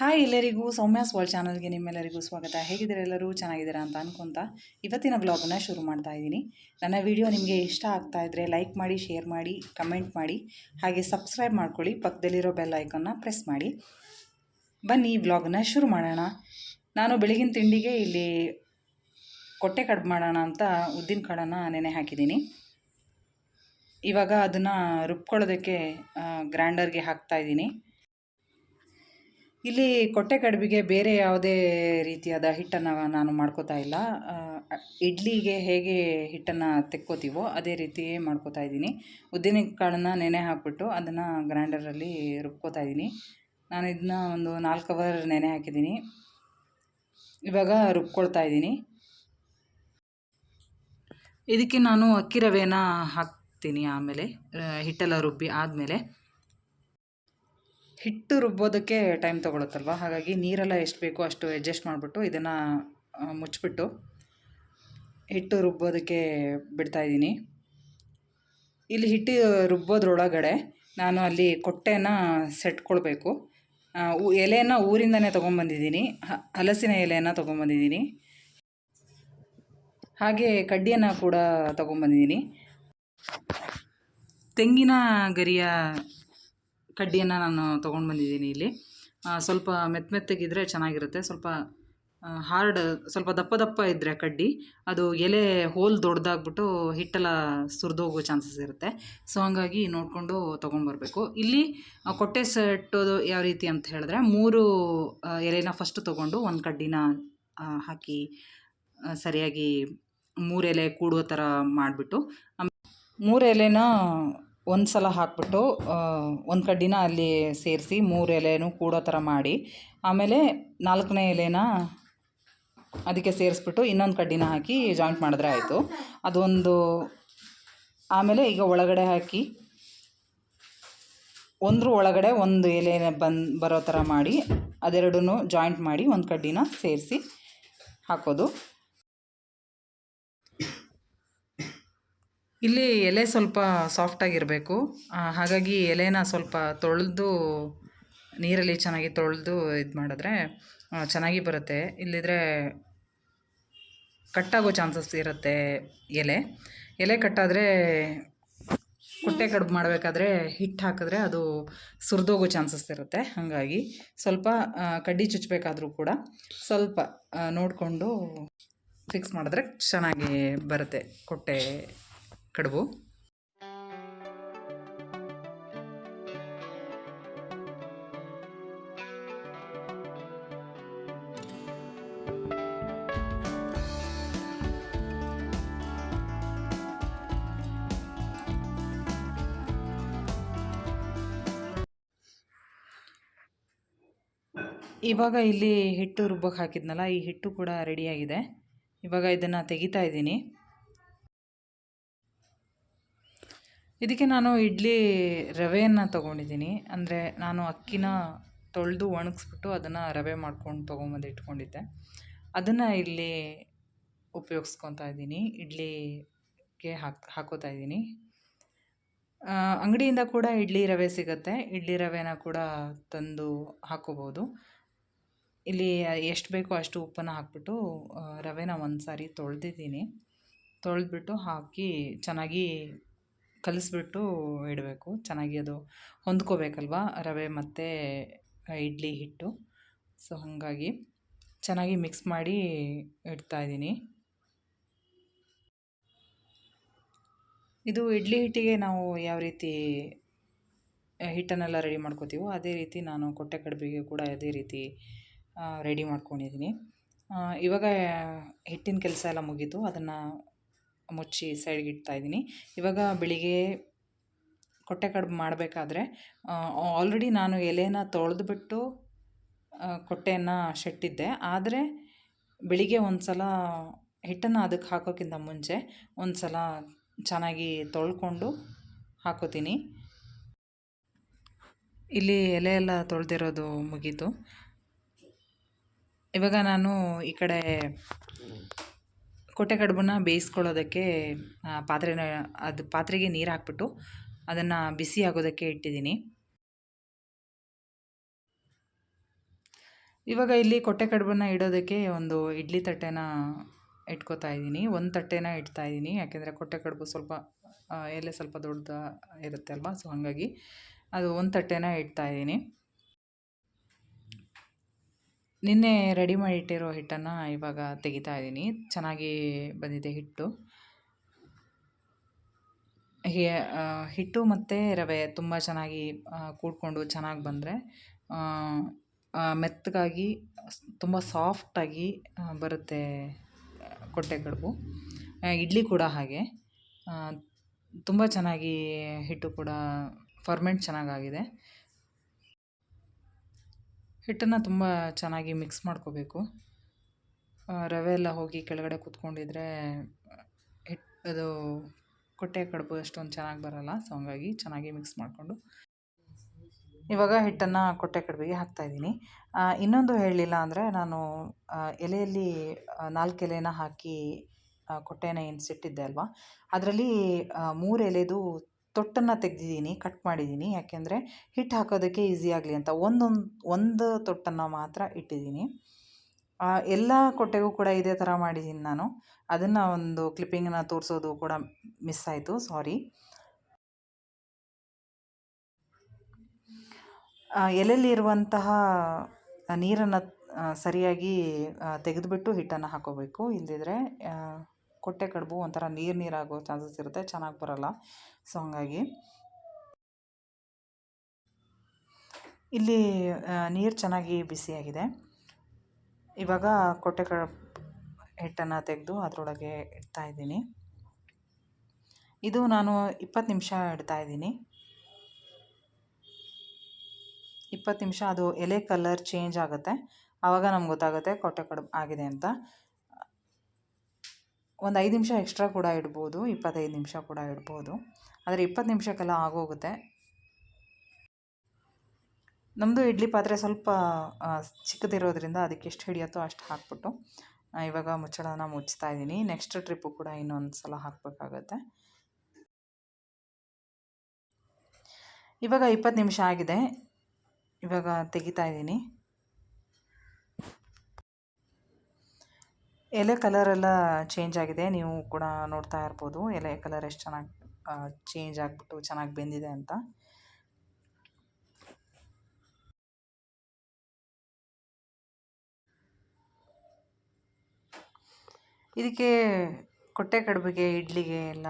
Hi ಎಲ್ಲರಿಗೂ Soumya's world ಚಾನಲ್ಗೆ ನಿಮ್ಮೆಲ್ಲರಿಗೂ ಸ್ವಾಗತ. ಹೇಗಿದ್ದೀರಾ? ಎಲ್ಲರೂ ಚೆನ್ನಾಗಿದ್ದೀರಾ ಅಂತ ಅನ್ಕೊತ ಇವತ್ತಿನ ಬ್ಲಾಗನ್ನು ಶುರು ಮಾಡ್ತಾ ಇದ್ದೀನಿ. ನನ್ನ ವಿಡಿಯೋ ನಿಮಗೆ ಇಷ್ಟ ಆಗ್ತಾ ಇದ್ದರೆ ಲೈಕ್ ಮಾಡಿ, ಶೇರ್ ಮಾಡಿ, ಕಮೆಂಟ್ ಮಾಡಿ, ಹಾಗೆ ಸಬ್ಸ್ಕ್ರೈಬ್ ಮಾಡ್ಕೊಳ್ಳಿ. ಪಕ್ಕದಲ್ಲಿರೋ ಬೆಲ್ ಐಕನ್ನ ಪ್ರೆಸ್ ಮಾಡಿ. ಬನ್ನಿ ಬ್ಲಾಗನ್ನು ಶುರು ಮಾಡೋಣ. ನಾನು ಬೆಳಗಿನ ತಿಂಡಿಗೆ ಇಲ್ಲಿ ಕೊಟ್ಟೆ ಕಡುಬು ಮಾಡೋಣ ಅಂತ ಉದ್ದಿನ ಕಾಳನ್ನು ನೆನೆ ಹಾಕಿದ್ದೀನಿ. ಇವಾಗ ಅದನ್ನು ರುಬ್ಕೊಳ್ಳೋದಕ್ಕೆ ಗ್ರೈಂಡರ್ಗೆ ಹಾಕ್ತಾಯಿದ್ದೀನಿ. ಇಲ್ಲಿ ಕೊಟ್ಟೆ ಕಡುಬಿಗೆ ಬೇರೆ ಯಾವುದೇ ರೀತಿಯಾದ ಹಿಟ್ಟನ್ನು ನಾನು ಮಾಡ್ಕೋತಾ ಇಲ್ಲ. ಇಡ್ಲಿಗೆ ಹೇಗೆ ಹಿಟ್ಟನ್ನು ತೆಕ್ಕೋತೀವೋ ಅದೇ ರೀತಿಯೇ ಮಾಡ್ಕೋತಾ ಇದ್ದೀನಿ. ಉದ್ದಿನ ಕಾಳನ್ನು ನೆನೆ ಹಾಕಿಬಿಟ್ಟು ಅದನ್ನು ಗ್ರೈಂಡರಲ್ಲಿ ರುಬ್ಕೋತಾ ಇದ್ದೀನಿ. ನಾನು ಇದನ್ನ ಒಂದು 4 ಅವರ್ ನೆನೆ ಹಾಕಿದ್ದೀನಿ. ಇವಾಗ ರುಬ್ಕೊಳ್ತಾ ಇದ್ದೀನಿ. ಇದಕ್ಕೆ ನಾನು ಅಕ್ಕಿ ರವೆನ ಹಾಕ್ತೀನಿ. ಆಮೇಲೆ ಹಿಟ್ಟೆಲ್ಲ ರುಬ್ಬಿ ಆದಮೇಲೆ ಹಿಟ್ಟು ರುಬ್ಬೋದಕ್ಕೆ ಟೈಮ್ ತೊಗೊಳುತ್ತಲ್ವ, ಹಾಗಾಗಿ ನೀರೆಲ್ಲ ಎಷ್ಟು ಬೇಕೋ ಅಷ್ಟು ಅಡ್ಜಸ್ಟ್ ಮಾಡಿಬಿಟ್ಟು ಇದನ್ನು ಮುಚ್ಚಿಬಿಟ್ಟು ಹಿಟ್ಟು ರುಬ್ಬೋದಕ್ಕೆ ಬಿಡ್ತಾಯಿದ್ದೀನಿ. ಇಲ್ಲಿ ಹಿಟ್ಟು ರುಬ್ಬೋದ್ರೊಳಗಡೆ ನಾನು ಅಲ್ಲಿ ಕೊಟ್ಟೆನ ಸೆಟ್ಕೊಳ್ಬೇಕು. ಎಲೆಯನ್ನು ಊರಿಂದನೇ ತೊಗೊಂಬಂದಿದ್ದೀನಿ. ಹಲಸಿನ ಎಲೆಯನ್ನು ತೊಗೊಂಬಂದಿದ್ದೀನಿ. ಹಾಗೆ ಕಡ್ಡಿಯನ್ನು ಕೂಡ ತೊಗೊಂಬಂದಿದ್ದೀನಿ. ತೆಂಗಿನ ಗರಿಯ ಕಡ್ಡಿಯನ್ನು ನಾನು ತೊಗೊಂಡು ಬಂದಿದ್ದೀನಿ. ಇಲ್ಲಿ ಸ್ವಲ್ಪ ಮೆತ್ತಗಿದ್ರೆ ಚೆನ್ನಾಗಿರುತ್ತೆ. ಸ್ವಲ್ಪ ಹಾರ್ಡ್, ಸ್ವಲ್ಪ ದಪ್ಪ ಇದ್ದರೆ ಕಡ್ಡಿ ಅದು ಎಲೆ ಹೋಲ್ ದೊಡ್ಡದಾಗ್ಬಿಟ್ಟು ಹಿಟ್ಟೆಲ್ಲ ಸುರಿದೋಗೋ ಚಾನ್ಸಸ್ ಇರುತ್ತೆ. ಸೊ ಹಂಗಾಗಿ ನೋಡಿಕೊಂಡು ತೊಗೊಂಬರ್ಬೇಕು. ಇಲ್ಲಿ ಕೊಟ್ಟೆ ಸೆಟ್ಟೋದು ಯಾವ ರೀತಿ ಅಂತ ಹೇಳಿದ್ರೆ, 3 ಎಲೆನ ಫಸ್ಟ್ ತೊಗೊಂಡು ಒಂದು ಕಡ್ಡಿನ ಹಾಕಿ ಸರಿಯಾಗಿ 3 ಎಲೆ ಕೂಡೋ ಥರ ಮಾಡಿಬಿಟ್ಟು 3 ಎಲೆನ ಒಂದು ಸಲ ಹಾಕ್ಬಿಟ್ಟು ಒಂದು ಕಡ್ಡಿನ ಅಲ್ಲಿ ಸೇರಿಸಿ 3 ಎಲೆನೂ ಕೂಡೋ ಥರ ಮಾಡಿ, ಆಮೇಲೆ 4ನೇ ಎಲೆನ ಅದಕ್ಕೆ ಸೇರಿಸ್ಬಿಟ್ಟು ಇನ್ನೊಂದು ಕಡ್ಡಿನ ಹಾಕಿ ಜಾಯಿಂಟ್ ಮಾಡಿದ್ರೆ ಆಯಿತು. ಅದೊಂದು ಆಮೇಲೆ ಈಗ ಒಳಗಡೆ ಹಾಕಿ ಒಂದ್ರ ಒಳಗಡೆ ಒಂದು ಎಲೆನ ಬರೋ ಥರ ಮಾಡಿ ಅದೆರಡನ್ನೂ ಜಾಯಿಂಟ್ ಮಾಡಿ ಒಂದು ಕಡ್ಡಿನ ಸೇರಿಸಿ ಹಾಕೋದು. ಇಲ್ಲಿ ಎಲೆ ಸ್ವಲ್ಪ ಸಾಫ್ಟಾಗಿರಬೇಕು. ಹಾಗಾಗಿ ಎಲೆನ ಸ್ವಲ್ಪ ತೊಳೆದು ನೀರಲ್ಲಿ ಚೆನ್ನಾಗಿ ತೊಳೆದು ಇದು ಮಾಡಿದ್ರೆ ಚೆನ್ನಾಗಿ ಬರುತ್ತೆ. ಇಲ್ಲಿದ್ರೆ ಕಟ್ಟಾಗೋ ಚಾನ್ಸಸ್ ಇರುತ್ತೆ. ಎಲೆ ಕಟ್ಟಾದರೆ ಕೊಟ್ಟೆ ಕಡುಬು ಮಾಡಬೇಕಾದ್ರೆ ಹಿಟ್ಟು ಹಾಕಿದ್ರೆ ಅದು ಸುರಿದೋಗೋ ಚಾನ್ಸಸ್ ಇರುತ್ತೆ. ಹಾಗಾಗಿ ಸ್ವಲ್ಪ ಕಡ್ಡಿ ಚುಚ್ಚಬೇಕಾದ್ರೂ ಕೂಡ ಸ್ವಲ್ಪ ನೋಡಿಕೊಂಡು ಫಿಕ್ಸ್ ಮಾಡಿದ್ರೆ ಚೆನ್ನಾಗಿ ಬರುತ್ತೆ ಕೊಟ್ಟೆ ಕಡುಬು. ಇವಾಗ ಇಲ್ಲಿ ಹಿಟ್ಟು ರುಬ್ಬಕ್ಕೆ ಹಾಕಿದ್ನಲ್ಲ, ಈ ಹಿಟ್ಟು ಕೂಡ ರೆಡಿಯಾಗಿದೆ. ಇವಾಗ ಇದನ್ನು ತೆಗಿತಾ ಇದ್ದೀನಿ. ಇದಕ್ಕೆ ನಾನು ಇಡ್ಲಿ ರವೆಯನ್ನು ತೊಗೊಂಡಿದ್ದೀನಿ. ಅಂದರೆ ನಾನು ಅಕ್ಕಿನ ತೊಳೆದು ಒಣಗಿಸ್ಬಿಟ್ಟು ಅದನ್ನು ರವೆ ಮಾಡ್ಕೊಂಡು ತೊಗೊಂಬಂದು ಇಟ್ಕೊಂಡಿದ್ದೆ. ಅದನ್ನು ಇಲ್ಲಿ ಉಪಯೋಗಿಸ್ಕೊತಾ ಇದ್ದೀನಿ. ಇಡ್ಲಿಗೆ ಹಾಕೋತಾ ಇದ್ದೀನಿ. ಅಂಗಡಿಯಿಂದ ಕೂಡ ಇಡ್ಲಿ ರವೆ ಸಿಗುತ್ತೆ. ಇಡ್ಲಿ ರವೆನ ಕೂಡ ತಂದು ಹಾಕೋಬೋದು. ಇಲ್ಲಿ ಎಷ್ಟು ಬೇಕೋ ಅಷ್ಟು ಉಪ್ಪನ್ನು ಹಾಕ್ಬಿಟ್ಟು ರವೆನ ಒಂದು ಸಾರಿ ತೊಳೆದ್ಬಿಟ್ಟು ಹಾಕಿ ಚೆನ್ನಾಗಿ ಕಲಿಸ್ಬಿಟ್ಟು ಇಡಬೇಕು. ಚೆನ್ನಾಗಿ ಅದು ಹೊಂದ್ಕೋಬೇಕಲ್ವ ರವೆ ಮತ್ತು ಇಡ್ಲಿ ಹಿಟ್ಟು. ಸೊ ಹಾಗಾಗಿ ಚೆನ್ನಾಗಿ ಮಿಕ್ಸ್ ಮಾಡಿ ಇಡ್ತಾಯಿದ್ದೀನಿ. ಇದು ಇಡ್ಲಿ ಹಿಟ್ಟಿಗೆ ನಾವು ಯಾವ ರೀತಿ ಹಿಟ್ಟನ್ನೆಲ್ಲ ರೆಡಿ ಮಾಡ್ಕೋತೀವೋ ಅದೇ ರೀತಿ ನಾನು ಕೊಟ್ಟೆ ಕಡುಬಿಗೆ ಕೂಡ ಅದೇ ರೀತಿ ರೆಡಿ ಮಾಡ್ಕೊಂಡಿದ್ದೀನಿ. ಇವಾಗ ಹಿಟ್ಟಿನ ಕೆಲಸ ಎಲ್ಲ ಮುಗೀತು. ಅದನ್ನು ಮುಚ್ಚಿ ಸೈಡ್ಗೆ ಇಡ್ತಾಯಿದ್ದೀನಿ. ಇವಾಗ ಬೆಳಿಗ್ಗೆ ಕೊಟ್ಟೆ ಕಡುಬು ಮಾಡಬೇಕಾದ್ರೆ ಆಲ್ರೆಡಿ ನಾನು ಎಲೆನ ತೊಳೆದ್ಬಿಟ್ಟು ಕೊಟ್ಟೆಯನ್ನು ಶೆಟ್ಟಿದ್ದೆ. ಆದರೆ ಬೆಳಿಗ್ಗೆ ಒಂದು ಸಲ ಹಿಟ್ಟನ್ನು ಅದಕ್ಕೆ ಹಾಕೋಕ್ಕಿಂತ ಮುಂಚೆ ಒಂದು ಸಲ ಚೆನ್ನಾಗಿ ತೊಳ್ಕೊಂಡು ಹಾಕೋತೀನಿ. ಇಲ್ಲಿ ಎಲೆ ಎಲ್ಲ ತೊಳೆದಿರೋದು ಮುಗೀತು. ಇವಾಗ ನಾನು ಈ ಕಡೆ ಕೊಟ್ಟೆ ಕಡುಬನ್ನ ಬೇಯಿಸ್ಕೊಳ್ಳೋದಕ್ಕೆ ಪಾತ್ರೆಗೆ ನೀರು ಹಾಕ್ಬಿಟ್ಟು ಅದನ್ನು ಬಿಸಿ ಆಗೋದಕ್ಕೆ ಇಟ್ಟಿದ್ದೀನಿ. ಇವಾಗ ಇಲ್ಲಿ ಕೊಟ್ಟೆ ಕಡುಬನ್ನ ಇಡೋದಕ್ಕೆ ಒಂದು ಇಡ್ಲಿ ತಟ್ಟೆನ ಇಟ್ಕೋತಾ ಇದ್ದೀನಿ. ಒಂದು ತಟ್ಟೆನ ಇಡ್ತಾ ಇದ್ದೀನಿ, ಯಾಕೆಂದರೆ ಕೊಟ್ಟೆ ಕಡುಬು ಸ್ವಲ್ಪ ಎಲೆ ಸ್ವಲ್ಪ ದೊಡ್ಡ ಇರುತ್ತೆ ಅಲ್ವಾ, ಸೊ ಹಾಗಾಗಿ ಅದು ಒಂದು ತಟ್ಟೆನ ಇಡ್ತಾ ಇದ್ದೀನಿ. ನಿನ್ನೆ ರೆಡಿ ಮಾಡಿಟ್ಟಿರೋ ಹಿಟ್ಟನ್ನು ಇವಾಗ ತೆಗಿತಾ ಇದ್ದೀನಿ. ಚೆನ್ನಾಗಿ ಬಂದಿದೆ ಹಿಟ್ಟು. ಹಿಟ್ಟು ಮತ್ತು ರವೆ ತುಂಬ ಚೆನ್ನಾಗಿ ಕೂಡ್ಕೊಂಡು ಚೆನ್ನಾಗಿ ಬಂದರೆ ಮೆತ್ತಗಾಗಿ ತುಂಬ ಸಾಫ್ಟಾಗಿ ಬರುತ್ತೆ ಕೊಟ್ಟೆ ಕಡುಬು. ಇಡ್ಲಿ ಕೂಡ ಹಾಗೆ ತುಂಬ ಚೆನ್ನಾಗಿ ಹಿಟ್ಟು ಕೂಡ ಫರ್ಮೆಂಟ್ ಚೆನ್ನಾಗಾಗಿದೆ. ಹಿಟ್ಟನ್ನು ತುಂಬ ಚೆನ್ನಾಗಿ ಮಿಕ್ಸ್ ಮಾಡ್ಕೋಬೇಕು. ರವೆ ಎಲ್ಲ ಹೋಗಿ ಕೆಳಗಡೆ ಕೂತ್ಕೊಂಡಿದ್ರೆ ಅದು ಕೊಟ್ಟೆ ಕಡುಬು ಅಷ್ಟೊಂದು ಚೆನ್ನಾಗಿ ಬರೋಲ್ಲ. ಸೊ ಹಂಗಾಗಿ ಚೆನ್ನಾಗಿ ಮಿಕ್ಸ್ ಮಾಡಿಕೊಂಡು ಇವಾಗ ಹಿಟ್ಟನ್ನು ಕೊಟ್ಟೆ ಕಡುಬಿಗೆ ಹಾಕ್ತಾಯಿದ್ದೀನಿ. ಇನ್ನೊಂದು ಹೇಳಲಿಲ್ಲ ಅಂದರೆ, ನಾನು ಎಲೆಯಲ್ಲಿ 4 ಎಲೆನ ಹಾಕಿ ಕೊಟ್ಟೆನ ಏನಿಸಿಟ್ಟಿದ್ದೆ ಅಲ್ವಾ, ಅದರಲ್ಲಿ 3 ಎಲೆದು ತೊಟ್ಟನ್ನು ತೆಗೆದಿದ್ದೀನಿ, ಕಟ್ ಮಾಡಿದ್ದೀನಿ. ಯಾಕೆಂದರೆ ಹಿಟ್ಟು ಹಾಕೋದಕ್ಕೆ ಈಸಿ ಆಗಲಿ ಅಂತ ಒಂದು ತೊಟ್ಟನ್ನು ಮಾತ್ರ ಇಟ್ಟಿದ್ದೀನಿ. ಎಲ್ಲ ಕೊಟ್ಟೆಗೂ ಕೂಡ ಇದೇ ಥರ ಮಾಡಿದ್ದೀನಿ ನಾನು. ಅದನ್ನು ಒಂದು ಕ್ಲಿಪ್ಪಿಂಗನ್ನು ತೋರಿಸೋದು ಕೂಡ ಮಿಸ್ ಆಯಿತು, ಸಾರಿ. ಎಲೆಯಲ್ಲಿರುವಂತಹ ನೀರನ್ನು ಸರಿಯಾಗಿ ತೆಗೆದುಬಿಟ್ಟು ಹಿಟ್ಟನ್ನು ಹಾಕೋಬೇಕು. ಇಲ್ಲದಿದ್ದರೆ ಕೊಟ್ಟೆ ಕಡುಬು ಒಂಥರ ನೀರಾಗೋ ಚಾನ್ಸಸ್ ಇರುತ್ತೆ, ಚೆನ್ನಾಗಿ ಬರೋಲ್ಲ. ಸೊ ಹಂಗಾಗಿ ಇಲ್ಲಿ ನೀರು ಚೆನ್ನಾಗಿ ಬಿಸಿಯಾಗಿದೆ. ಇವಾಗ ಕೊಟ್ಟೆ ಕಡುಬು ಹಿಟ್ಟನ್ನು ತೆಗೆದು ಅದರೊಳಗೆ ಇಡ್ತಾಯಿದ್ದೀನಿ. ಇದು ನಾನು 20 ನಿಮಿಷ ಇಡ್ತಾಯಿದ್ದೀನಿ. 20 ನಿಮಿಷ ಅದು ಎಲೆ ಕಲರ್ ಚೇಂಜ್ ಆಗುತ್ತೆ, ಆವಾಗ ನಮ್ಗೆ ಗೊತ್ತಾಗುತ್ತೆ ಕೊಟ್ಟೆ ಕಡುಬು ಆಗಿದೆ ಅಂತ. ಒಂದು 5 ನಿಮಿಷ ಎಕ್ಸ್ಟ್ರಾ ಕೂಡ ಇಡ್ಬೋದು, 25 ನಿಮಿಷ ಕೂಡ ಇಡ್ಬೋದು. ಆದರೆ 20 ನಿಮಿಷಕ್ಕೆಲ್ಲ ಆಗೋಗುತ್ತೆ. ನಮ್ಮದು ಇಡ್ಲಿ ಪಾತ್ರೆ ಸ್ವಲ್ಪ ಚಿಕ್ಕದಿರೋದ್ರಿಂದ ಅದಕ್ಕೆ ಎಷ್ಟು ಹಿಡಿಯುತ್ತೋ ಅಷ್ಟು ಹಾಕ್ಬಿಟ್ಟು ಇವಾಗ ಮುಚ್ಚಳನ ಮುಚ್ತಾ ಇದ್ದೀನಿ. ನೆಕ್ಸ್ಟ್ ಟ್ರಿಪ್ಪು ಕೂಡ ಇನ್ನೊಂದು ಸಲ ಹಾಕಬೇಕಾಗತ್ತೆ. ಇವಾಗ 20 ನಿಮಿಷ ಆಗಿದೆ. ಇವಾಗ ತೆಗಿತಾ ಇದ್ದೀನಿ. ಎಲೆ ಕಲರೆಲ್ಲ ಚೇಂಜ್ ಆಗಿದೆ, ನೀವು ಕೂಡ ನೋಡ್ತಾ ಇರ್ಬೋದು ಎಲೆ ಕಲರ್ ಎಷ್ಟು ಚೆನ್ನಾಗಿ ಚೇಂಜ್ ಆಗಿಬಿಟ್ಟು ಚೆನ್ನಾಗಿ ಬೆಂದಿದೆ ಅಂತ. ಇದಕ್ಕೆ ಕೊಟ್ಟೆ ಕಡುಬಿಗೆ ಇಡ್ಲಿಗೆ ಎಲ್ಲ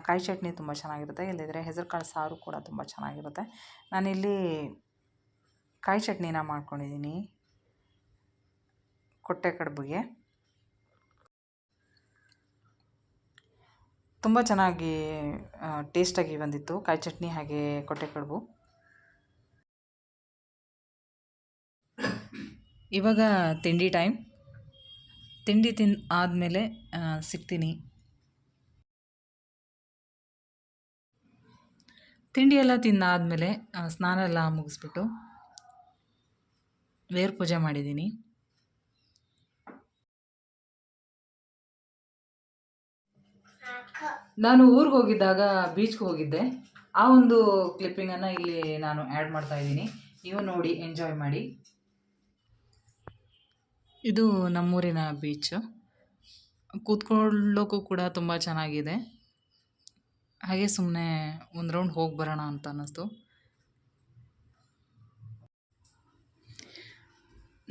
ಕಾಯಿ ಚಟ್ನಿ ತುಂಬ ಚೆನ್ನಾಗಿರುತ್ತೆ, ಇಲ್ಲದಿದ್ದರೆ ಹೆಸರುಕಾಳು ಸಾರು ಕೂಡ ತುಂಬ ಚೆನ್ನಾಗಿರುತ್ತೆ. ನಾನಿಲ್ಲಿ ಕಾಯಿ ಚಟ್ನಿನ ಮಾಡ್ಕೊಂಡಿದ್ದೀನಿ ಕೊಟ್ಟೆ ಕಡುಬಿಗೆ. ತುಂಬ ಚೆನ್ನಾಗಿ ಟೇಸ್ಟಾಗಿ ಬಂದಿತ್ತು ಕಾಯಿ ಚಟ್ನಿ ಹಾಗೆ ಕೊಟ್ಟೆ ಕಡುಬು. ಇವಾಗ ತಿಂಡಿ ಟೈಮ್. ತಿಂಡಿ ಆದಮೇಲೆ ಸಿಗ್ತೀನಿ. ತಿಂಡಿ ಎಲ್ಲ ತಿಂದಾದಮೇಲೆ ಸ್ನಾನ ಎಲ್ಲ ಮುಗಿಸ್ಬಿಟ್ಟು ದೇವ್ರ ಪೂಜೆ ಮಾಡಿದ್ದೀನಿ. ನಾನು ಊರಿಗೆ ಹೋಗಿದ್ದಾಗ ಬೀಚ್ಗೆ ಹೋಗಿದ್ದೆ, ಆ ಒಂದು ಕ್ಲಿಪ್ಪಿಂಗನ್ನು ಇಲ್ಲಿ ನಾನು ಆ್ಯಡ್ ಮಾಡ್ತಾ ಇದ್ದೀನಿ. ನೀವು ನೋಡಿ ಎಂಜಾಯ್ ಮಾಡಿ. ಇದು ನಮ್ಮೂರಿನ ಬೀಚು. ಕೂತ್ಕೊಳ್ಳೋಕ್ಕೂ ಕೂಡ ತುಂಬ ಚೆನ್ನಾಗಿದೆ. ಹಾಗೆ ಸುಮ್ಮನೆ ಒಂದು ರೌಂಡ್ ಹೋಗಿ ಬರೋಣ ಅಂತ ಅನ್ನಿಸ್ತು.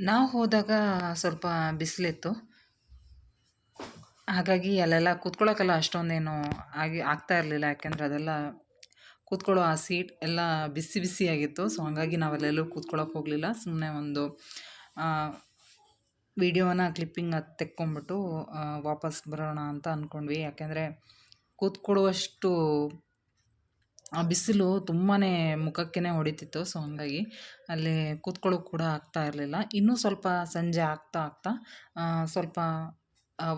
ನಾವು ಹೋದಾಗ ಸ್ವಲ್ಪ ಬಿಸಿಲಿತ್ತು, ಹಾಗಾಗಿ ಅಲ್ಲೆಲ್ಲ ಕೂತ್ಕೊಳ್ಳೋಕ್ಕೆಲ್ಲ ಅಷ್ಟೊಂದೇನು ಆಗ್ತಾ ಇರಲಿಲ್ಲ. ಯಾಕೆಂದರೆ ಅದೆಲ್ಲ ಕೂತ್ಕೊಳ್ಳೋ ಆ ಸೀಟ್ ಎಲ್ಲ ಬಿಸಿ ಬಿಸಿಯಾಗಿತ್ತು. ಸೊ ಹಾಗಾಗಿ ನಾವಲ್ಲೆಲ್ಲೂ ಕೂತ್ಕೊಳ್ಳೋಕೆ ಹೋಗಲಿಲ್ಲ. ಸುಮ್ಮನೆ ಒಂದು ವಿಡಿಯೋನ ಕ್ಲಿಪ್ಪಿಂಗ್ ಅದು ತೆಕ್ಕೊಂಬಿಟ್ಟು ವಾಪಸ್ ಬರೋಣ ಅಂತ ಅಂದ್ಕೊಂಡ್ವಿ. ಯಾಕೆಂದರೆ ಕೂತ್ಕೊಳ್ಳುವಷ್ಟು ಬಿಸಿಲು ತುಂಬಾ ಮುಖಕ್ಕೇ ಹೊಡಿತಿತ್ತು. ಸೊ ಹಾಗಾಗಿ ಅಲ್ಲಿ ಕೂತ್ಕೊಳ್ಳೋಕೆ ಕೂಡ ಆಗ್ತಾ ಇರಲಿಲ್ಲ. ಇನ್ನೂ ಸ್ವಲ್ಪ ಸಂಜೆ ಆಗ್ತಾ ಸ್ವಲ್ಪ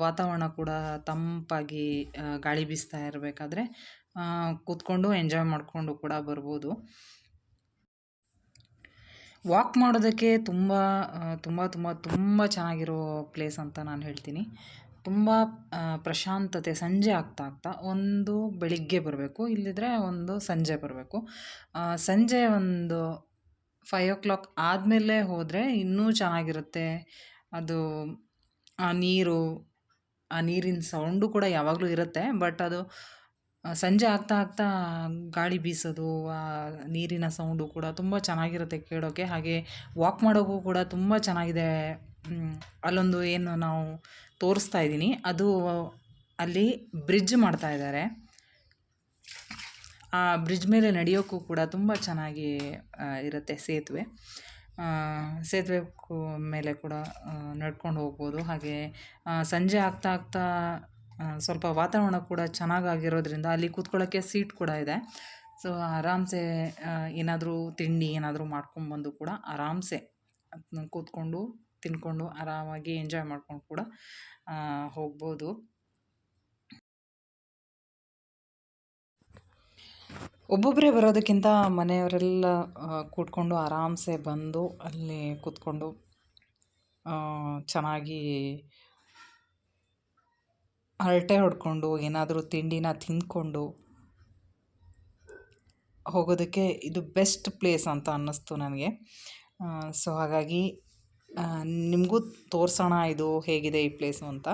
ವಾತಾವರಣ ಕೂಡ ತಂಪಾಗಿ ಗಾಳಿ ಬೀಸ್ತಾ ಇರಬೇಕಾದ್ರೆ ಕೂತ್ಕೊಂಡು ಎಂಜಾಯ್ ಮಾಡಿಕೊಂಡು ಕೂಡ ಬರ್ಬೋದು. ವಾಕ್ ಮಾಡೋದಕ್ಕೆ ತುಂಬ ತುಂಬ ತುಂಬ ತುಂಬ ಚೆನ್ನಾಗಿರೋ ಪ್ಲೇಸ್ ಅಂತ ನಾನು ಹೇಳ್ತೀನಿ. ತುಂಬ ಪ್ರಶಾಂತತೆ. ಸಂಜೆ ಆಗ್ತಾ ಒಂದು ಬೆಳಿಗ್ಗೆ ಬರಬೇಕು, ಇಲ್ಲದಿದ್ದರೆ ಒಂದು ಸಂಜೆ ಬರಬೇಕು. ಸಂಜೆ ಒಂದು 5 ಆದಮೇಲೆ ಹೋದರೆ ಇನ್ನೂ ಚೆನ್ನಾಗಿರುತ್ತೆ. ಅದು ಆ ನೀರು, ಆ ನೀರಿನ ಸೌಂಡು ಕೂಡ ಯಾವಾಗಲೂ ಇರುತ್ತೆ. ಬಟ್ ಅದು ಸಂಜೆ ಆಗ್ತಾ ಆಗ್ತಾ ಗಾಳಿ ಬೀಸೋದು, ಆ ನೀರಿನ ಸೌಂಡು ಕೂಡ ತುಂಬ ಚೆನ್ನಾಗಿರುತ್ತೆ ಕೇಳೋಕ್ಕೆ. ಹಾಗೆ ವಾಕ್ ಮಾಡೋಕ್ಕೂ ಕೂಡ ತುಂಬ ಚೆನ್ನಾಗಿದೆ. ಅಲ್ಲೊಂದು ಏನು ನಾವು ತೋರಿಸ್ತಾ ಇದ್ದೀನಿ, ಅದು ಅಲ್ಲಿ ಬ್ರಿಡ್ಜ್ ಮಾಡ್ತಾ ಇದ್ದಾರೆ. ಆ ಬ್ರಿಡ್ಜ್ ಮೇಲೆ ನಡೆಯೋಕ್ಕೂ ಕೂಡ ತುಂಬ ಚೆನ್ನಾಗಿ ಇರುತ್ತೆ ಸೇತುವೆ. ಸೇತುವೆ ಮೇಲೆ ಕೂಡ ನಡ್ಕೊಂಡು ಹೋಗ್ಬೋದು. ಹಾಗೆ ಸಂಜೆ ಆಗ್ತಾ ಆಗ್ತಾ ಸ್ವಲ್ಪ ವಾತಾವರಣ ಕೂಡ ಚೆನ್ನಾಗಾಗಿರೋದ್ರಿಂದ ಅಲ್ಲಿ ಕೂತ್ಕೊಳ್ಳೋಕ್ಕೆ ಸೀಟ್ ಕೂಡ ಇದೆ. ಸೊ ಆರಾಮ್ಸೆ ಏನಾದರೂ ತಿಂಡಿ ಏನಾದರೂ ಮಾಡ್ಕೊಂಡ್ಬಂದು ಕೂಡ ಆರಾಮ್ಸೆ ಕೂತ್ಕೊಂಡು ತಿಂದ್ಕೊಂಡು ಆರಾಮಾಗಿ ಎಂಜಾಯ್ ಮಾಡ್ಕೊಂಡು ಕೂಡ ಹೋಗ್ಬೋದು. ಒಬ್ಬೊಬ್ಬರೇ ಬರೋದಕ್ಕಿಂತ ಮನೆಯವರೆಲ್ಲ ಕೂತ್ಕೊಂಡು ಆರಾಮ್ಸೆ ಬಂದು ಅಲ್ಲಿ ಕೂತ್ಕೊಂಡು ಚೆನ್ನಾಗಿ ಹರಟೆ ಹೊಡ್ಕೊಂಡು ಏನಾದರೂ ತಿಂಡಿನ ತಿಂದ್ಕೊಂಡು ಹೋಗೋದಕ್ಕೆ ಇದು ಬೆಸ್ಟ್ ಪ್ಲೇಸ್ ಅಂತ ಅನ್ನಿಸ್ತು ನನಗೆ. ಸೊ ಹಾಗಾಗಿ ನಿಮಗೂ ತೋರಿಸೋಣ ಇದು ಹೇಗಿದೆ ಈ ಪ್ಲೇಸು ಅಂತ.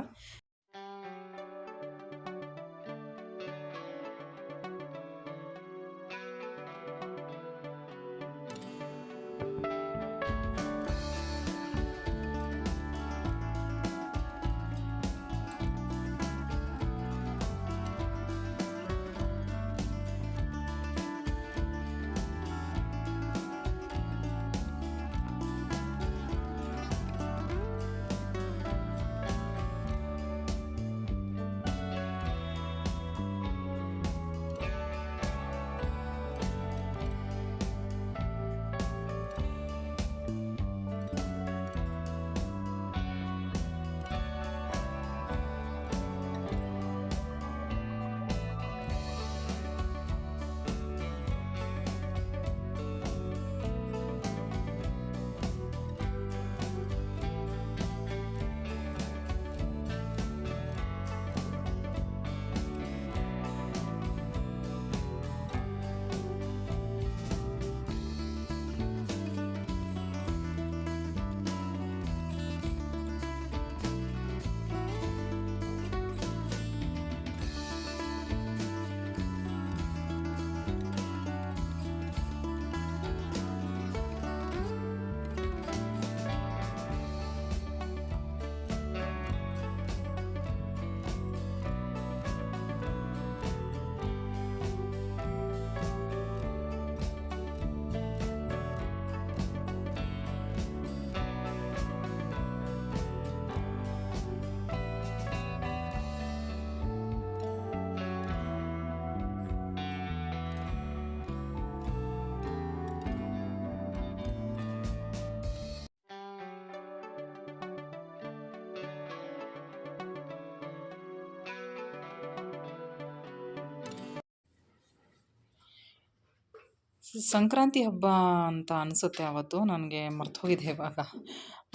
ಸಂಕ್ರಾಂತಿ ಹಬ್ಬ ಅಂತ ಅನಿಸುತ್ತೆ ಅವತ್ತು. ನನಗೆ ಮರ್ತೋಗಿದೆ ಇವಾಗ.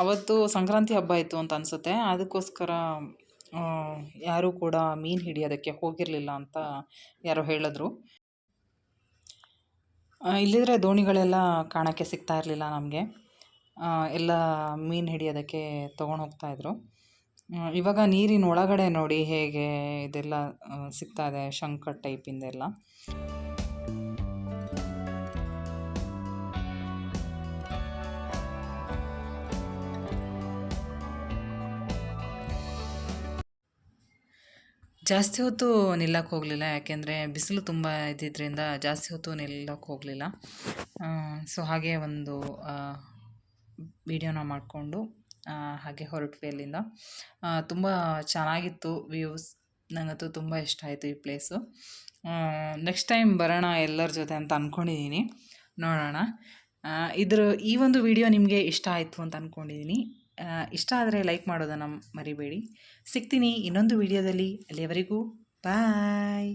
ಅವತ್ತು ಸಂಕ್ರಾಂತಿ ಹಬ್ಬ ಇತ್ತು ಅಂತ ಅನಿಸುತ್ತೆ. ಅದಕ್ಕೋಸ್ಕರ ಯಾರೂ ಕೂಡ ಮೀನು ಹಿಡಿಯೋದಕ್ಕೆ ಹೋಗಿರಲಿಲ್ಲ ಅಂತ ಯಾರೋ ಹೇಳಿದ್ರು. ಇಲ್ಲಿದ್ರೆ ದೋಣಿಗಳೆಲ್ಲ ಕಾಣೋಕ್ಕೆ ಸಿಗ್ತಾ ಇರಲಿಲ್ಲ ನಮಗೆ. ಎಲ್ಲ ಮೀನು ಹಿಡಿಯೋದಕ್ಕೆ ತೊಗೊಂಡು ಹೋಗ್ತಾಯಿದ್ರು. ಇವಾಗ ನೀರಿನ ಒಳಗಡೆ ನೋಡಿ ಹೇಗೆ ಇದೆಲ್ಲ ಸಿಗ್ತಾ ಇದೆ, ಶಂಕ ಟೈಪಿಂದೆಲ್ಲ. ಜಾಸ್ತಿ ಹೊತ್ತು ನಿಲ್ಲಕ್ಕೆ ಹೋಗಲಿಲ್ಲ, ಯಾಕೆಂದರೆ ಬಿಸಿಲು ತುಂಬ ಇದ್ದಿದ್ದರಿಂದ ಜಾಸ್ತಿ ಹೊತ್ತು ನಿಲ್ಲಕ್ಕೆ ಹೋಗಲಿಲ್ಲ. ಸೊ ಹಾಗೆ ಒಂದು ವಿಡಿಯೋನ ಮಾಡಿಕೊಂಡು ಹಾಗೆ ಹೊರಟ್ವಿ ಅಲ್ಲಿಂದ. ತುಂಬ ಚೆನ್ನಾಗಿತ್ತು ವ್ಯೂಸ್. ನನಗಂತೂ ತುಂಬ ಇಷ್ಟ ಆಯಿತು ಈ ಪ್ಲೇಸು. ನೆಕ್ಸ್ಟ್ ಟೈಮ್ ಬರೋಣ ಎಲ್ಲರ ಜೊತೆ ಅಂತ ಅಂದ್ಕೊಂಡಿದ್ದೀನಿ. ನೋಡೋಣ. ಈ ಒಂದು ವಿಡಿಯೋ ನಿಮಗೆ ಇಷ್ಟ ಆಯಿತು ಅಂತ ಅಂದ್ಕೊಂಡಿದ್ದೀನಿ. ಇಷ್ಟ ಆದರೆ ಲೈಕ್ ಮಾಡೋದನ್ನು ಮರಿಬೇಡಿ. ಸಿಗ್ತೀನಿ ಇನ್ನೊಂದು ವಿಡಿಯೋದಲ್ಲಿ. ಅಲ್ಲಿಯವರೆಗೂ ಬಾಯ್.